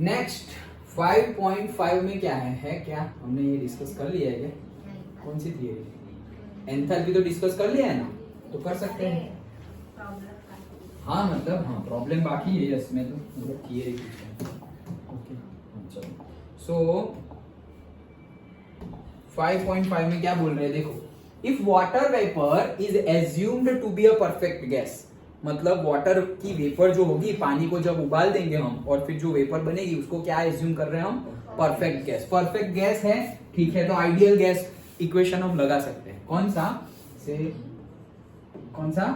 Next 5.5 में क्या है क्या हमने ये डिस्कस कर लिया है क्या? कौन सी थियरी? एंथैल्पी तो डिस्कस कर लिया है ना, तो कर सकते हैं। हाँ मतलब हाँ प्रॉब्लम बाकी है इसमें, तो मतलब थियरी कुछ है। ओके चलो, सो 5.5 में क्या बोल रहे हैं देखो, if water vapour is assumed to be a perfect gas, मतलब वाटर की वेपर जो होगी, पानी को जब उबाल देंगे हम और फिर जो वेपर बनेगी उसको क्या एज्यूम कर रहे हैं हम? Perfect gas. परफेक्ट गैस है, ठीक है, तो आइडियल गैस इक्वेशन हम लगा सकते हैं। कौन सा से कौन सा?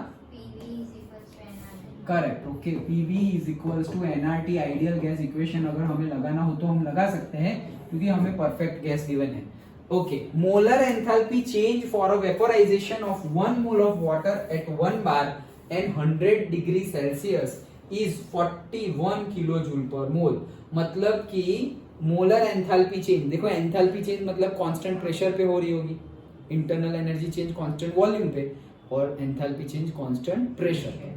Correct, okay, PV is equals to NRT ideal gas equation अगर हमें लगाना हो तो हम लगा सकते हैं, क्योंकि हमें परफेक्ट गैस गिवन है। Okay, molar enthalpy change for a vaporisation of 1 mole of water at 1 bar and 100 degree Celsius is 41 kilo joule per mole. मतलब कि मोलर एंथैल्पी चेंज, देखो एंथैल्पी चेंज मतलब कांस्टेंट प्रेशर पे हो रही होगी, internal energy change constant volume पे, और एंथैल्पी चेंज कांस्टेंट प्रेशर पे।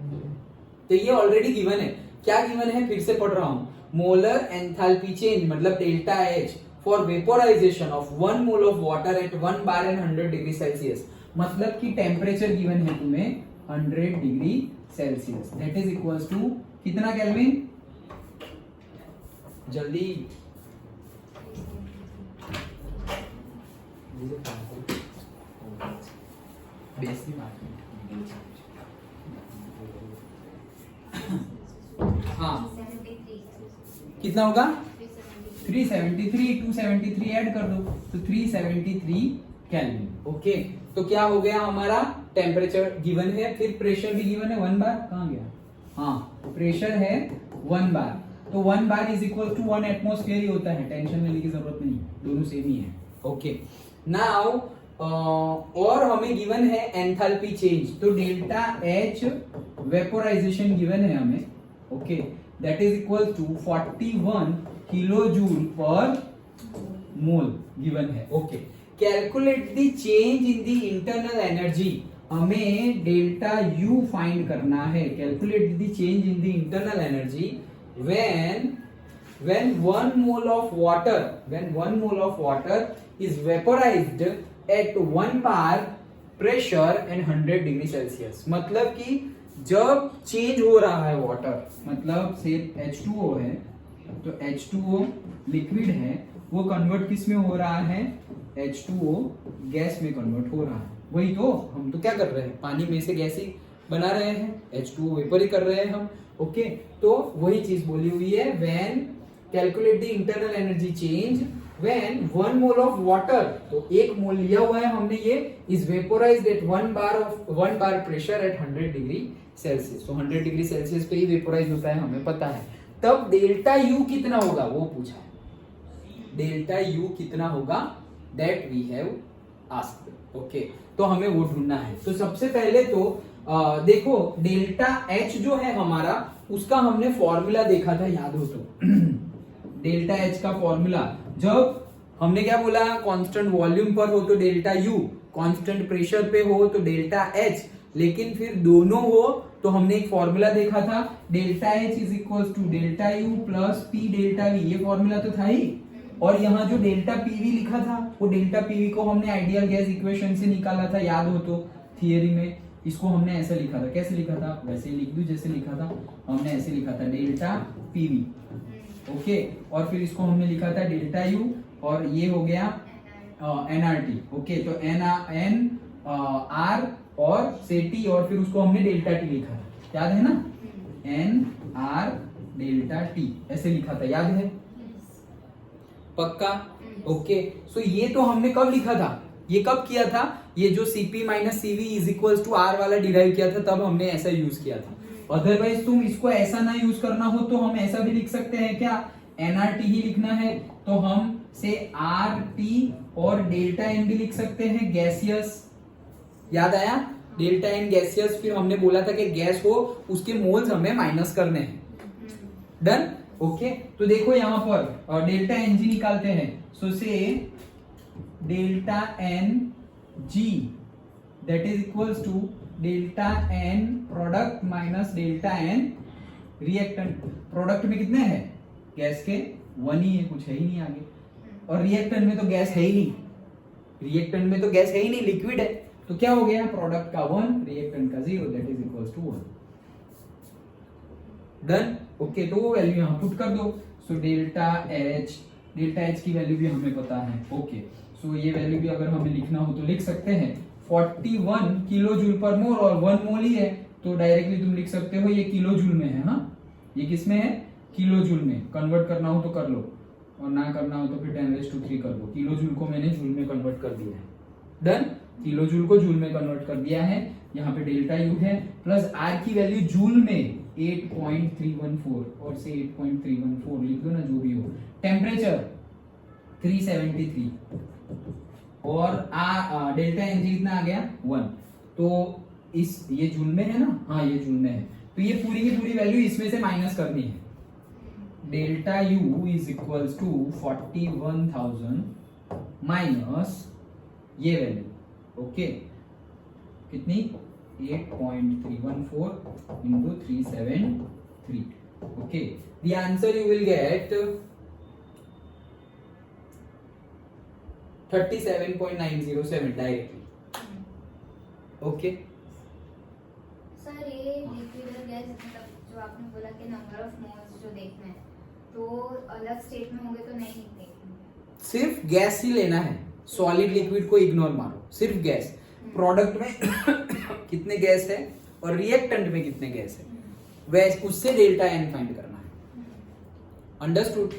तो ये ऑलरेडी गिवन है। क्या गिवन है? फिर से पढ़ रहा हूं, मोलर एंथैल्पी चेंज मतलब delta H for vaporisation of 1 mole of water at 1 bar and 100 degree Celsius, मतलब कि टेम्परेचर गिवन है तुम्हें 100 degree Celsius, that is equals to कितना केल्विन? जल्दी हाँ कितना होगा? 373, 273 ऐड कर दो तो 373 केल्विन। ओके, तो क्या हो गया हमारा? टेम्परेचर गिवन है, फिर प्रेशर भी गिवन है 1 बार, कहां गया? हाँ, प्रेशर है 1 बार, तो 1 bar is equal to 1 atmosphere ही होता है, टेंशन लेने की जरूरत नहीं, दोनों सेम ही है। ओके, नाउ और हमें गिवन है एंथैल्पी चेंज, तो डेल्टा एच वेपोराइजेशन गिवन है हमें, okay, that is equal to 41 kilo joule per mole given है। Okay, calculate the change in the internal energy, हमें डेल्टा यू फाइंड करना है। Calculate the change in the internal energy when 1 mole of water is vaporized at 1 bar pressure and 100 degree Celsius. मतलब कि जब change हो रहा है water, मतलब से H2O है, तो H2O लिक्विड है, वो कन्वर्ट किस में हो रहा है? H2O गैस में कन्वर्ट हो रहा है। वही तो हम तो क्या कर रहे हैं, पानी में से गैस ही बना रहे हैं, H2O वेपर ही कर रहे हैं हम। ओके, तो वही चीज बोली हुई है, when calculate the internal energy change when 1 mole of water, तो 1 मोल लिया हुआ है हमने, ये is vaporised at 1 bar pressure at 100 degree Celsius. तो 100 डिग्री सेल्सियस पे ही वेपोराइज होता है, हमें पता है। तब डेल्टा यू कितना होगा वो पूछा है, डेल्टा यू कितना होगा, that we have asked. Okay, तो हमें वो ढूंढना है। तो सबसे पहले तो देखो डेल्टा एच जो है हमारा, उसका हमने फॉर्मूला देखा था, याद हो तो डेल्टा एच का फॉर्मूला, जब हमने क्या बोला, कांस्टेंट वॉल्यूम पर हो तो डेल्टा यू, कांस्टेंट प्रेशर पे हो तो डेल्टा एच, लेकिन फिर दोनों हो तो हमने एक फॉर्मूला देखा था, delta H is equal to delta U plus P delta V, ये फॉर्मूला तो था ही। और यहाँ जो डेल्टा पीवी लिखा था, वो डेल्टा पीवी को हमने आइडियल गैस इक्वेशन से निकाला था, याद हो तो थियरी में। इसको हमने ऐसे लिखा था, कैसे लिखा था, वैसे लिख दूं जैसे लिखा था, हमने ऐसे लिखा था डेल्टा पीवी। ओके, और फिर इसको हमने लिखा था डेल्टा यू, और ये हो गया एनआरटी। ओके, तो एन आर और से टी, और फिर उसको हमने डेल्टा टी लिखा था, याद है ना, एन आर डेल्टा टी ऐसे लिखा था, याद है पक्का? ओके, सो ये तो हमने कब लिखा था, ये कब किया था, ये जो Cp minus Cv is equal to R वाला डिराइव किया था, तब हमने ऐसा यूज किया था। अदरवाइज तुम इसको ऐसा ना यूज करना हो तो हम ऐसा भी लिख सकते हैं, क्या nRT ही लिखना है तो हम से RT और डेल्टा एन भी लिख सकते हैं, गैसियस, याद आया, डेल्टा एन गैसियस। फिर हमने बोला था कि गैस हो उसके मोल्स हमें माइनस करने हैं, डन। ओके, तो देखो यहां पर डेल्टा एन जी निकालते हैं, सो से delta n g that is equals to delta n product minus delta n reactant. Product में कितने हैं गैस के 1 ही है, कुछ है ही नहीं आगे। और रिएक्टेंट में तो गैस है ही नहीं, रिएक्टेंट में तो गैस है ही नहीं, लिक्विड है। तो क्या हो गया, प्रोडक्ट का 1 रिएक्टेंट का 0, that is equals to 1। Done. Okay, तो वो वैल्यू यहां पुट कर दो। सो डेल्टा एच की वैल्यू भी हमें पता है। ओके, सो ये वैल्यू भी अगर हमें लिखना हो तो लिख सकते हैं 41 किलो जूल पर मोल, और 1 मोल ही है तो डायरेक्टली तुम लिख सकते हो ये किलो जूल में है। हाँ, ये किस में है, किलो जूल में। कन्वर्ट करना हो तो कर लो, और ना करना हो तो फिर 10⁻³ कर दो। किलो जूल को मैंने जूल में कन्वर्ट कर दिया है। डन, किलो जूल को जूल में कन्वर्ट कर दिया है। यहाँ पे डेल्टा यू है, प्लस आर की वैल्यू जूल में 8.314, और से 8.314 लिख दो ना, जो भी हो। टेम्परेचर 373, और डेल्टा एन जी कितना आ गया 1। तो इस ये जूल में है ना, हाँ ये जूल में है, तो ये पूरी की पूरी वैल्यू इसमें से माइनस करनी है। Delta U is equals to 41,000 minus ये वैल्यू। ओके, कितनी 8.314 into 373। Okay, the answer you will get 37.907 directly. Okay sir, ये लिक्विड और गैस मतलब जो आपने बोला कि नंबर ऑफ मोल्स जो देखना है, तो अलग स्टेट में होंगे तो नहीं देखना, सिर्फ गैस ही लेना है। सॉलिड लिक्विड को इग्नोर मारो, सिर्फ गैस। प्रोडक्ट में कितने गैस है और रिएक्टेंट में कितने गैस है, वैसे उससे डेल्टा एन फाइंड करना है। अंडरस्टूड?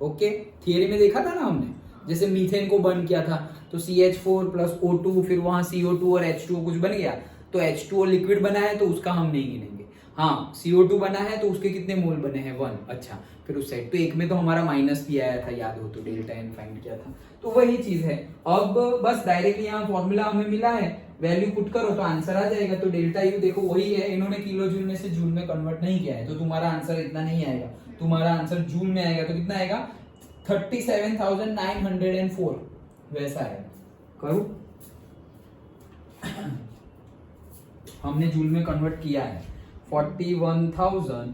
ओके, थियरी में देखा था ना हमने, जैसे मीथेन को बर्न किया था तो CH4 प्लस O2, फिर वहां CO2 और H2O कुछ बन गया, तो H2O लिक्विड बना है तो उसका हम नहीं गिनेंगे। हाँ, CO2 बना है तो उसके कितने मोल बने हैं 1। अच्छा, फिर उस साइड तो एक में तो हमारा माइनस भी आया था, याद हो तो, डेल्टा एन फाइंड किया था। तो वही चीज है। अब बस डायरेक्टली यहाँ फॉर्मूला हमें मिला है, वैल्यू पुट करो तो आंसर आ जाएगा। तो डेल्टा यू देखो वही है, इन्होंने किलो जूल में से जूल में कन्वर्ट नहीं किया है, तो तुम्हारा आंसर इतना नहीं आएगा, तुम्हारा आंसर जूल में आएगा। तो कितना आएगा 37,904 वैसा है। करूं, हमने जूल में कन्वर्ट किया है 41,000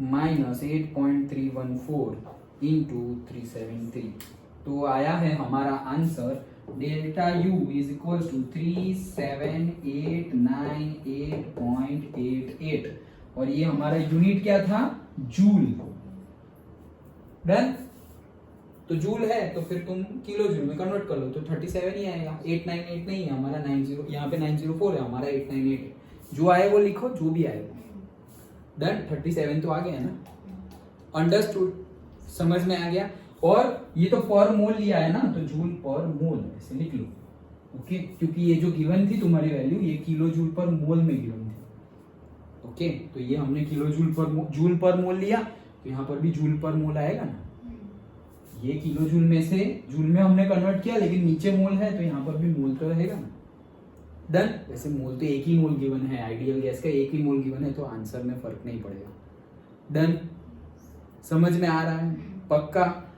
माइनस 8.314 इंटू 373, तो आया है हमारा answer delta U is equal to 37,898.88, और ये हमारा यूनिट क्या था, जूल। डन। तो जूल है तो फिर तुम किलो जूल में कन्वर्ट कर लो तो 37 ही आएगा। 898 नहीं है हमारा, 90 यहाँ पे 904 है, हमारा 898 है। जो आए वो लिखो, जो भी आए वो। डन, 37 तो आ गया ना। अंडरस्टूड? समझ में आ गया। और ये तो पर मोल लिया है ना, तो जूल पर मोल ऐसे लिख लो। ओके, क्योंकि ये जो गिवन थी तुम्हारी वैल्यू, ये किलो जूल पर मोल में गिवन थी। ओके, तो ये हमने किलो जूल पर मोल लिया, तो यहाँ पर भी जूल पर मोल आएगा ना। ये किलो जूल में से जूल में हमने कन्वर्ट किया, लेकिन नीचे मोल है तो यहाँ पर भी मोल तो रहेगा ना। डन। वैसे मोल तो एक ही मोल गिवन है, आइडियल गैस का एक ही मोल गिवन है, तो आंसर में फर्क नहीं पड़ेगा। डन। समझ में आ रहा है? पक्का?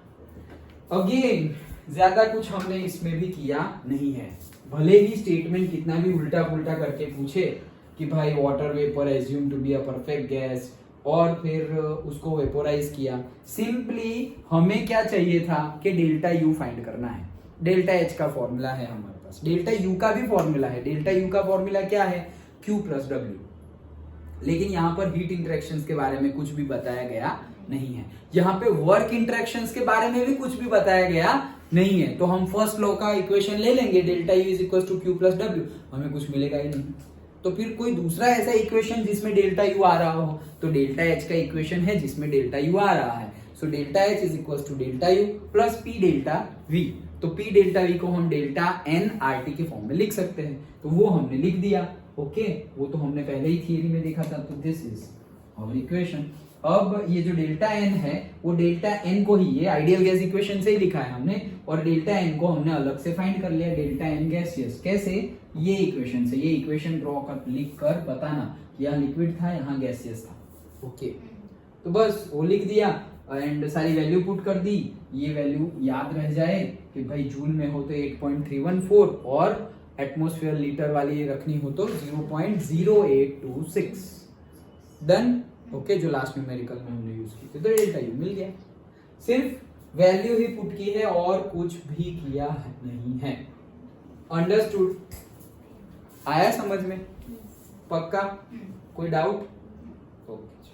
अगेन ज्यादा कुछ हमने इसमें भी किया नहीं है, भले ही स्टेटमेंट कितना भी उल्टा पुल्टा करके पूछे कि भाई water vapour assume to be a perfect gas, और फिर उसको वेपोराइज किया। सिंपली हमें क्या चाहिए था कि डेल्टा यू फाइंड करना है। डेल्टा एच का फॉर्मूला है हमारे पास, डेल्टा यू का भी फॉर्मूला है। डेल्टा यू का फॉर्मूला क्या है, Q प्लस W। लेकिन यहाँ पर हीट इंटरेक्शंस के बारे में कुछ भी बताया गया नहीं है, यहाँ पे वर्क इंटरेक्शंस के बारे में भी कुछ भी बताया गया नहीं है। तो हम फर्स्ट लॉ का इक्वेशन ले लेंगे, delta U is equal to Q plus W, हमें कुछ मिलेगा ही नहीं। तो फिर कोई दूसरा ऐसा इक्वेशन जिसमें डेल्टा यू आ रहा हो, तो डेल्टा एच का इक्वेशन है जिसमें डेल्टा यू आ रहा है। So delta H is equal to delta U plus P delta V. तो पी डेल्टा वी को हम डेल्टा एन आर टी के फॉर्म में लिख सकते हैं, तो वो हमने लिख दिया। ओके, वो तो हमने पहले ही थियरी में देखा था। तो दिस इज आवर इक्वेशन। अब ये जो डेल्टा एन है, वो डेल्टा एन को ही, ये आइडियल गैस इक्वेशन से ही लिखा है हमने, और डेल्टा एन को हमने अलग से फाइंड कर लिया, डेल्टा एन गैसियस। कैसे? ये इक्वेशन से। ये इक्वेशन ड्रॉ कर लिख कर बताना, यहाँ लिक्विड था, यहाँ गैसियस था। ओके, तो बस वो लिख दिया एंड सारी वैल्यू पुट कर दी। ये वैल्यू याद रह जाए कि भाई जूल में हो तो 8.314 और एटमॉस्फेयर लीटर वाली रखनी हो तो 0.0826। डन। ओके, जो लास्ट न्यूमेरिकल में हमने यूज की थी, तो डेल्टा यू मिल गया। सिर्फ वैल्यू ही पुट की है और कुछ भी किया नहीं है। अंडरस्टूड? आया समझ में? पक्का? कोई डाउट? ओके।